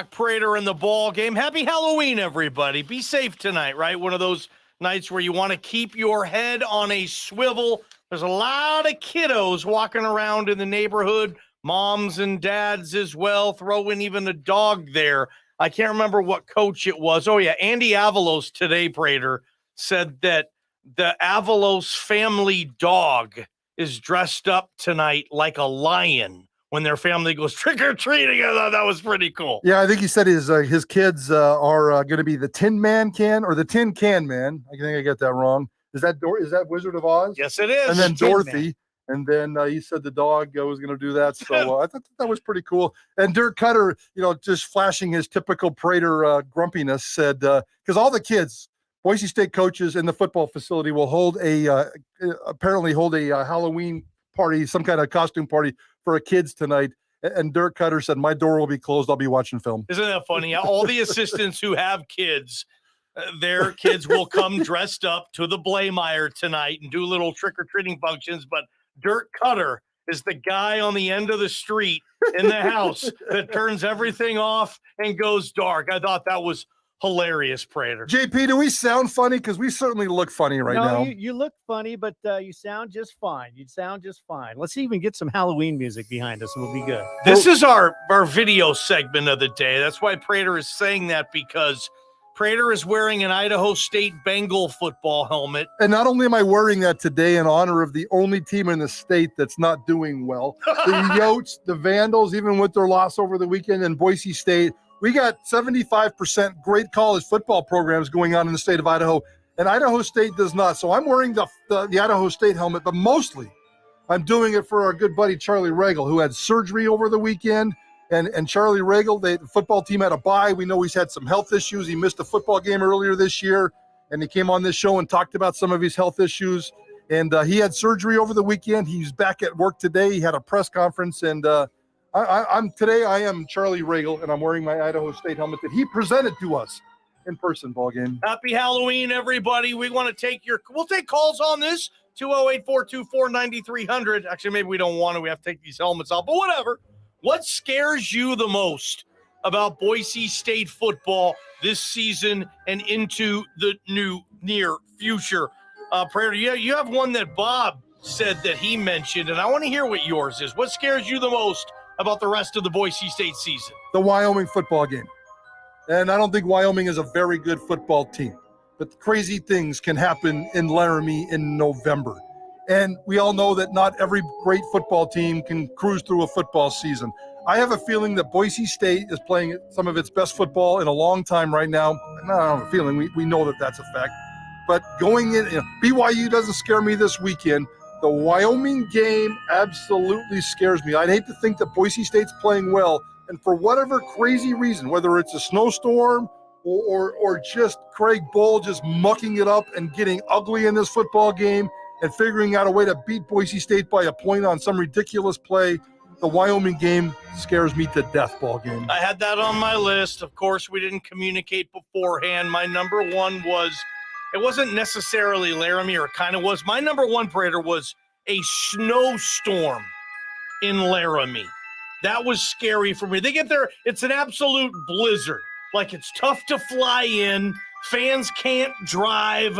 Prater in the ball game. Happy Halloween, everybody. Be safe tonight, right? One of those nights where you want to keep your head on a swivel. There's a lot of kiddos walking around in the neighborhood, moms and dads as well. Throw in even a dog there. I can't remember what coach it was. Oh, yeah, Andy Avalos today, Prater, said that the Avalos family dog is dressed up tonight like a lion when their family goes trick-or-treating. I thought that was pretty cool. Yeah, I think he said his kids are going to be the Tin Man Can or the Tin Can Man. I think I got that wrong. Is that Wizard of Oz? Yes, it is. And then Dorothy. And then he said the dog was going to do that. So I thought that was pretty cool. And Dirk Cutter, just flashing his typical Prater grumpiness, said, because all the kids, Boise State coaches in the football facility will apparently hold a Halloween party, some kind of costume party for kids tonight. And Dirk Cutter said, my door will be closed. I'll be watching film. Isn't that funny? All the assistants who have kids, their kids will come dressed up to the Blameyer tonight and do little trick-or-treating functions. But Dirk Cutter is the guy on the end of the street in the house that turns everything off and goes dark. I thought that was hilarious, Prater. JP, do we sound funny? Because we certainly look funny now. You look funny, but you sound just fine. You sound just fine. Let's even get some Halloween music behind us, and we'll be good. This is our video segment of the day. That's why Prater is saying that, because Prater is wearing an Idaho State Bengal football helmet. And not only am I wearing that today in honor of the only team in the state that's not doing well, the Yotes, the Vandals, even with their loss over the weekend, and Boise State, we got 75% great college football programs going on in the state of Idaho, and Idaho State does not. So I'm wearing the Idaho State helmet, but mostly I'm doing it for our good buddy Charlie Regal, who had surgery over the weekend. And Charlie Regal, the football team had a bye. We know he's had some health issues. He missed a football game earlier this year, and he came on this show and talked about some of his health issues. And he had surgery over the weekend. He's back at work today. He had a press conference, and I am Charlie Regal, and I'm wearing my Idaho State helmet that he presented to us in person. Ball game. Happy Halloween, everybody. We'll take calls on this. 208-424-9300. Actually, maybe we don't want to. We have to take these helmets off, but whatever. What scares you the most about Boise State football this season and into the near future? Prater, you have one that Bob said that he mentioned, and I want to hear what yours is. What scares you the most about the rest of the Boise State season? The Wyoming football game. And I don't think Wyoming is a very good football team, but crazy things can happen in Laramie in November. And we all know that not every great football team can cruise through a football season. I have a feeling that Boise State is playing some of its best football in a long time right now. And I don't have a feeling. We know that that's a fact. But going in, BYU doesn't scare me this weekend. The Wyoming game absolutely scares me. I'd hate to think that Boise State's playing well, and for whatever crazy reason, whether it's a snowstorm or just Craig Bull just mucking it up and getting ugly in this football game and figuring out a way to beat Boise State by a point on some ridiculous play, the Wyoming game scares me to death. Ball game. I had that on my list. Of course, we didn't communicate beforehand. My number one was, it wasn't necessarily Laramie, or it kind of was. My number one, Prater, was a snowstorm in Laramie. That was scary for me. They get there, it's an absolute blizzard. Like, it's tough to fly in. Fans can't drive.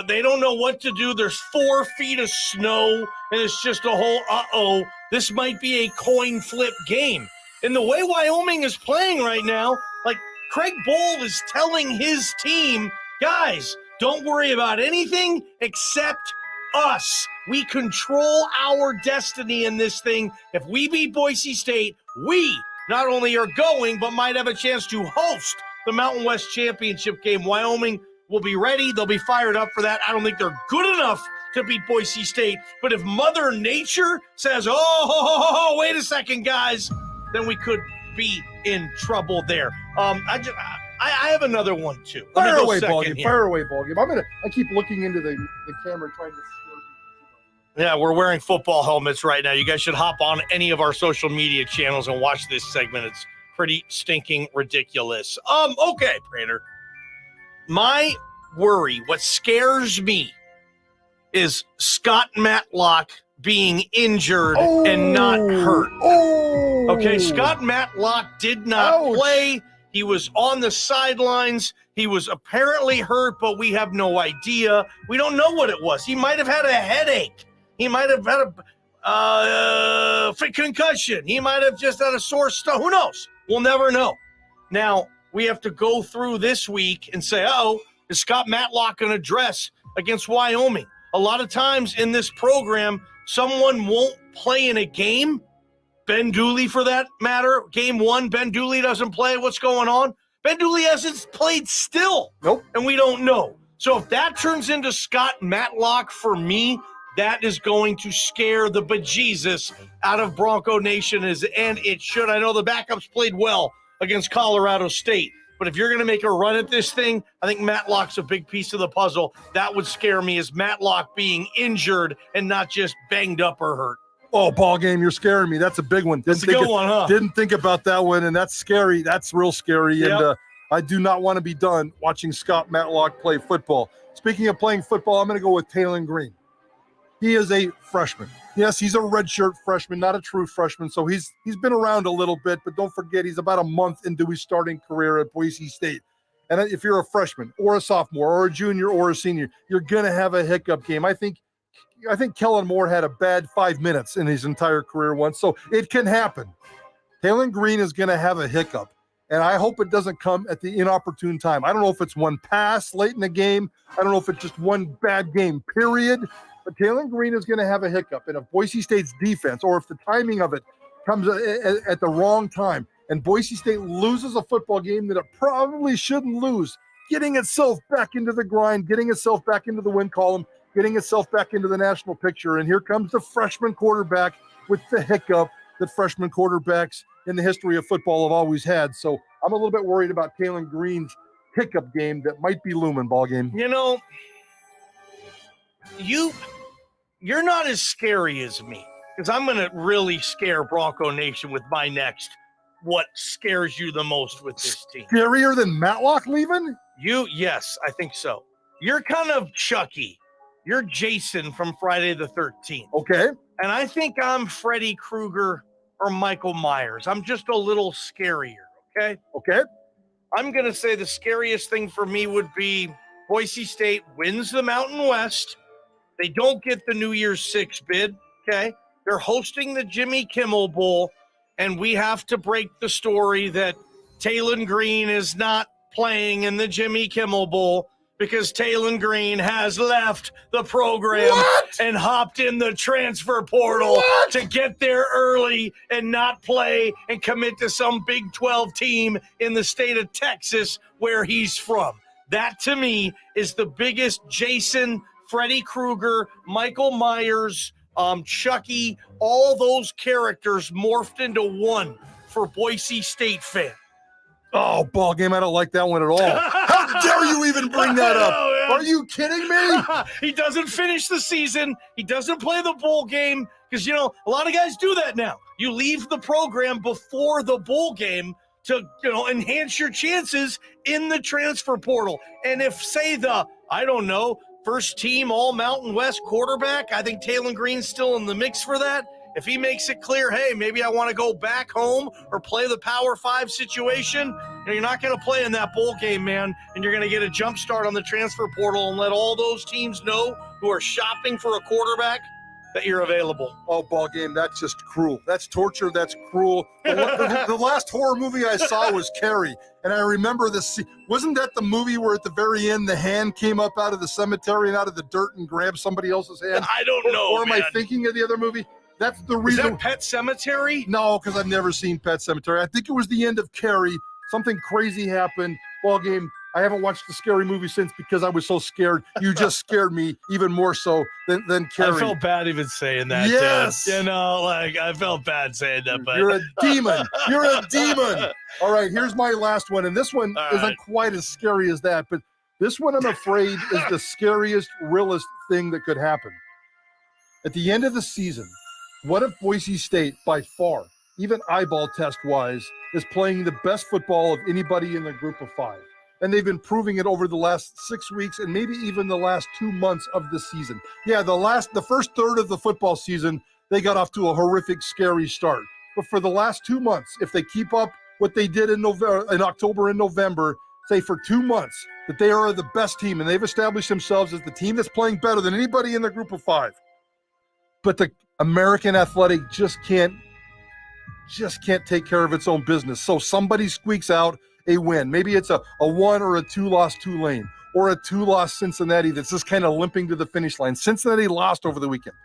They don't know what to do. There's 4 feet of snow, and it's just a whole, this might be a coin flip game. And the way Wyoming is playing right now, like, Craig Bull is telling his team, guys, don't worry about anything except us. We control our destiny in this thing. If we beat Boise State, we not only are going, but might have a chance to host the Mountain West Championship game. Wyoming will be ready. They'll be fired up for that. I don't think they're good enough to beat Boise State. But if Mother Nature says, wait a second, guys, then we could be in trouble there. I have another one, too. Fire away, ball game. I keep looking into the camera trying to. Yeah, we're wearing football helmets right now. You guys should hop on any of our social media channels and watch this segment. It's pretty stinking ridiculous. Okay, Prater. My worry, what scares me, is Scott Matlock being injured and not hurt. Okay, Scott Matlock did not Ouch. play. He was on the sidelines. He was apparently hurt, but we have no idea. We don't know what it was. He might have had a headache. He might have had a concussion. He might have just had a sore stomach. Who knows? We'll never know. Now, we have to go through this week and say, is Scott Matlock going to dress against Wyoming? A lot of times in this program, someone won't play in a game. Ben Dooley, for that matter, game 1, Ben Dooley doesn't play. What's going on? Ben Dooley hasn't played still. Nope. And we don't know. So if that turns into Scott Matlock for me, that is going to scare the bejesus out of Bronco Nation, and it should. I know the backups played well against Colorado State, but if you're going to make a run at this thing, I think Matlock's a big piece of the puzzle. That would scare me, as Matlock being injured and not just banged up or hurt. Oh, ball game, you're scaring me. That's a big one. That's a good one, huh? Didn't think about that one, and that's scary. That's real scary. Yep. And I do not want to be done watching Scott Matlock play football. Speaking of playing football, I'm going to go with Talon Green. He is a freshman. Yes, he's a redshirt freshman, not a true freshman. So he's been around a little bit, but don't forget he's about a month into his starting career at Boise State. And if you're a freshman or a sophomore or a junior or a senior, you're going to have a hiccup game. I think Kellen Moore had a bad 5 minutes in his entire career once, so it can happen. Talon Green is going to have a hiccup, and I hope it doesn't come at the inopportune time. I don't know if it's one pass late in the game. I don't know if it's just one bad game, period. But Talon Green is going to have a hiccup. And if Boise State's defense, or if the timing of it comes at the wrong time, and Boise State loses a football game that it probably shouldn't lose, getting itself back into the grind, getting itself back into the win column, getting itself back into the national picture. And here comes the freshman quarterback with the hiccup that freshman quarterbacks in the history of football have always had. So I'm a little bit worried about Talon Green's hiccup game that might be looming, ball game. You know, you're not as scary as me, because I'm going to really scare Bronco Nation with my next what scares you the most with this team. Scarier than Matlock leaving? Yes, I think so. You're kind of Chucky. You're Jason from Friday the 13th. Okay. And I think I'm Freddy Krueger or Michael Myers. I'm just a little scarier, okay? Okay. I'm going to say the scariest thing for me would be Boise State wins the Mountain West. They don't get the New Year's Six bid, okay? They're hosting the Jimmy Kimmel Bowl, and we have to break the story that Talon Green is not playing in the Jimmy Kimmel Bowl because Talon Green has left the program and hopped in the transfer portal to get there early and not play and commit to some Big 12 team in the state of Texas where he's from. That, to me, is the biggest Jason, Freddy Krueger, Michael Myers, Chucky, all those characters morphed into one for Boise State fan. Oh, ball game. I don't like that one at all. How dare you even bring that up? Are you kidding me? He doesn't finish the season. He doesn't play the bowl game because, a lot of guys do that now. You leave the program before the bowl game to, enhance your chances in the transfer portal. And if, say, first team all Mountain West quarterback, I think Talon Green's still in the mix for that. If he makes it clear, hey, maybe I want to go back home or play the Power 5 situation, you're not going to play in that bowl game, man, and you're going to get a jump start on the transfer portal and let all those teams know who are shopping for a quarterback that you're available. Oh, ball game, that's just cruel. That's torture. That's cruel. The last horror movie I saw was Carrie, and I remember this. Wasn't that the movie where at the very end the hand came up out of the cemetery and out of the dirt and grabbed somebody else's hand? I don't know, Or am I thinking of the other movie? That's the reason. Is that Pet Sematary? No, because I've never seen Pet Sematary. I think it was the end of Carrie. Something crazy happened. Ball game. I haven't watched the scary movie since because I was so scared. You just scared me even more so than Carrie. I felt bad even saying that. Yes. I felt bad saying that. But you're a demon. You're a demon. All right, here's my last one. And this one isn't quite as scary as that. But this one, I'm afraid, is the scariest, realest thing that could happen. At the end of the season, what if Boise State, by far, even eyeball test-wise, is playing the best football of anybody in the group of five? And they've been proving it over the last 6 weeks and maybe even the last 2 months of the season. Yeah, the first third of the football season, they got off to a horrific, scary start. But for the last 2 months, if they keep up what they did in October and November, say for 2 months, that they are the best team and they've established themselves as the team that's playing better than anybody in the group of 5. But the American Athletic just can't take care of its own business. So somebody squeaks out a win. Maybe it's a 1 or a 2 loss Tulane or a 2 loss Cincinnati that's just kind of limping to the finish line. Cincinnati lost over the weekend.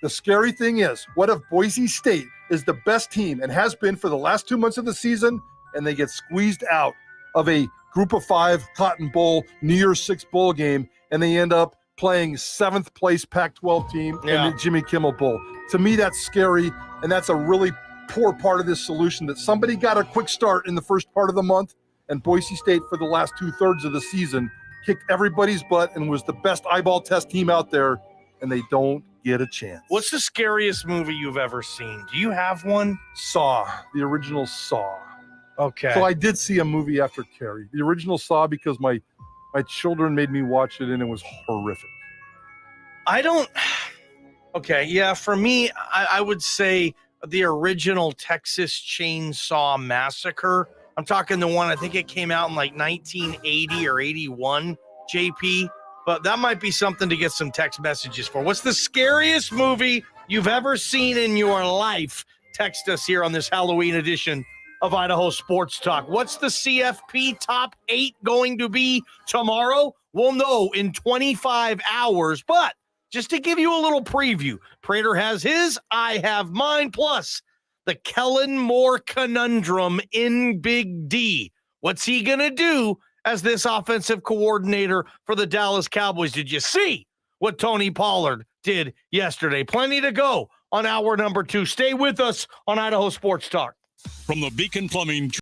The scary thing is, what if Boise State is the best team and has been for the last 2 months of the season, and they get squeezed out of a group of 5 Cotton Bowl, New Year's 6 bowl game, and they end up playing 7th place Pac-12 team in the Jimmy Kimmel Bowl. To me, that's scary, and that's a really poor part of this solution, that somebody got a quick start in the first part of the month, and Boise State for the last 2/3 of the season kicked everybody's butt and was the best eyeball test team out there, and they don't get a chance. What's the scariest movie you've ever seen? Do you have one? Saw, the original Saw. Okay. So I did see a movie after Carrie. The original Saw, because my children made me watch it, and it was horrific. Okay, yeah, for me, I would say the original Texas Chainsaw Massacre. I'm talking the one, I think it came out in like 1980 or 81, JP. But that might be something to get some text messages for. What's the scariest movie you've ever seen in your life? Text us here on this Halloween edition of Idaho Sports Talk. What's the CFP top 8 going to be tomorrow? We'll know in 25 hours. But just to give you a little preview, Prater has his, I have mine, plus the Kellen Moore conundrum in Big D. What's he going to do as this offensive coordinator for the Dallas Cowboys? Did you see what Tony Pollard did yesterday? Plenty to go on hour number 2. Stay with us on Idaho Sports Talk. From the Beacon Plumbing